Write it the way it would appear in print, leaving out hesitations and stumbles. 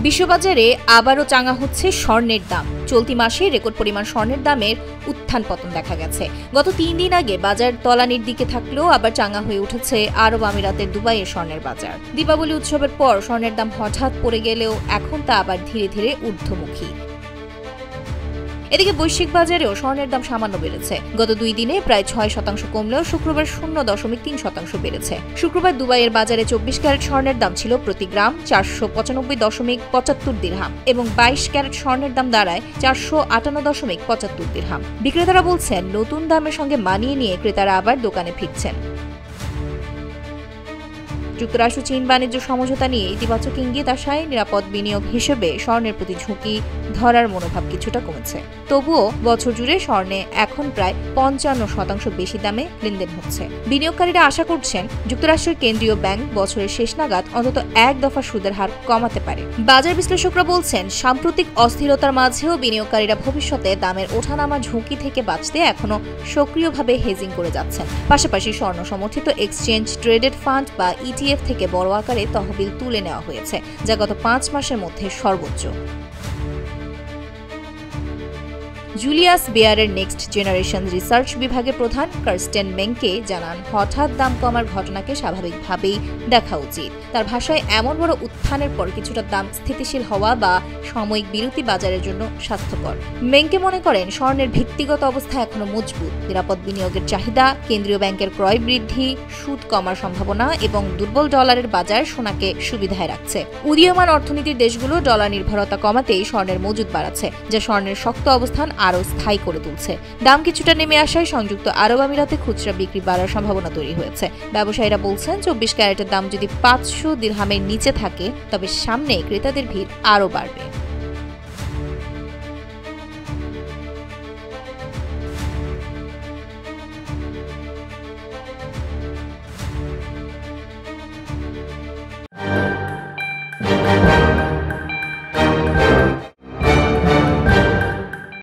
বিশ্ববাজারে আবারও চাঙা হচ্ছে স্বর্ণের দাম। চলতি মাসে রেকর্ড পরিমাণ স্বর্ণের দামের উত্থান পতন দেখা গেছে। গত 3 দিন আগে বাজার তলানির দিকে থাকলেও আবার চাঙা হয়ে উঠেছে আরব আমিরাতের দুবাইয়ের স্বর্ণের বাজার। দীপাবলি উৎসবের পর স্বর্ণের দাম হঠাৎ পড়ে গেলেও এখন তা আবার ধীরে ধীরে ঊর্ধ্বমুখী। এদিকে বৈশ্বিক বাজারেও স্বর্ণের দাম সামান্য বেড়েছে। গত 2 দিনে প্রায় 6% কমলেও শুক্রবার 0.3% বেড়েছে। শুক্রবার দুবাইয়ের বাজারে 24 ক্যারেট স্বর্ণের দাম ছিল প্রতি গ্রাম 495.75 দিরহাম এবং 22 ক্যারেট স্বর্ণের দাম দাঁড়ায় 458.75 দিরহাম। বিক্রেতারা বলছেন, নতুন দামের সঙ্গে মানিয়ে নিয়ে ক্রেতারা আবার দোকানে ফিরছেন। যুক্তরাষ্ট্র চীন বাণিজ্য সমঝোতা নিয়ে ইতিবাচক ইঙ্গিত আসায় নিরাপদ বিনিয়োগ হিসেবে স্বর্ণের প্রতি ঝুঁকি ধরার মনোভাব কিছুটা কমেছে। তবুও বছর জুড়ে স্বর্ণে এখন প্রায় 55% বেশি দামে লেনদেন হচ্ছে। বিনিয়োগকারীরা আশা করছেন যুক্তরাষ্ট্রের কেন্দ্রীয় ব্যাংক বছরের শেষ নাগাদ অন্তত 1 দফা সুদের হার কমাতে পারে। বাজার বিশ্লেষকরা বলছেন, সাম্প্রতিক অস্থিরতার মাঝেও বিনিয়োগকারীরা ভবিষ্যতে দামের ওঠানামা ঝুঁকি থেকে বাঁচতে এখনো সক্রিয়ভাবে হেজিং করে যাচ্ছেন। পাশাপাশি স্বর্ণ সমর্থিত এক্সচেঞ্জ ট্রেডেড ফান্ড বা ইটিএফ থেকে বড় আকারে তহবিল তুলে নেওয়া হয়েছে, যা গত 5 মাসের মধ্যে সর্বোচ্চ। জুলিয়াস বেয়ারের নেক্সট জেনারেশন রিসার্চ বিভাগের প্রধান কার্স্টেন মেংকে জানান, হঠাৎ দাম কমার ঘটনাকে স্বাভাবিকভাবেই দেখা উচিত। তার ভাষায়, এমন বড় উত্থানের পর কিছুটা দাম স্থিতিশীল হওয়া বা সাময়িক বিরতি বাজারের জন্য স্বাস্থ্যকর। মেংকে মনে করেন, স্বর্ণের ভিত্তিগত অবস্থা এখনো মজবুত। নিরাপদ বিনিয়োগের চাহিদা, কেন্দ্রীয় ব্যাংকের ক্রয় বৃদ্ধি, সুদ কমার সম্ভাবনা এবং দুর্বল ডলারের বাজার সোনাকে সুবিধায় রাখছে। উদীয়মান অর্থনীতির দেশগুলো ডলার নির্ভরতা কমাতেই স্বর্ণের মজুদ বাড়াচ্ছে, যা স্বর্ণের শক্ত অবস্থান আরও স্থায়ী করে তুলছে। দাম কিছুটা নেমে আসায় সংযুক্ত আরব আমিরাতে খুচরা বিক্রি বাড়ার সম্ভাবনা তৈরি হয়েছে। ব্যবসায়ীরা বলছেন, 24 ক্যারেটের দাম যদি 500 দিরহামের নিচে থাকে তবে সামনে ক্রেতাদের ভিড় আরও বাড়বে।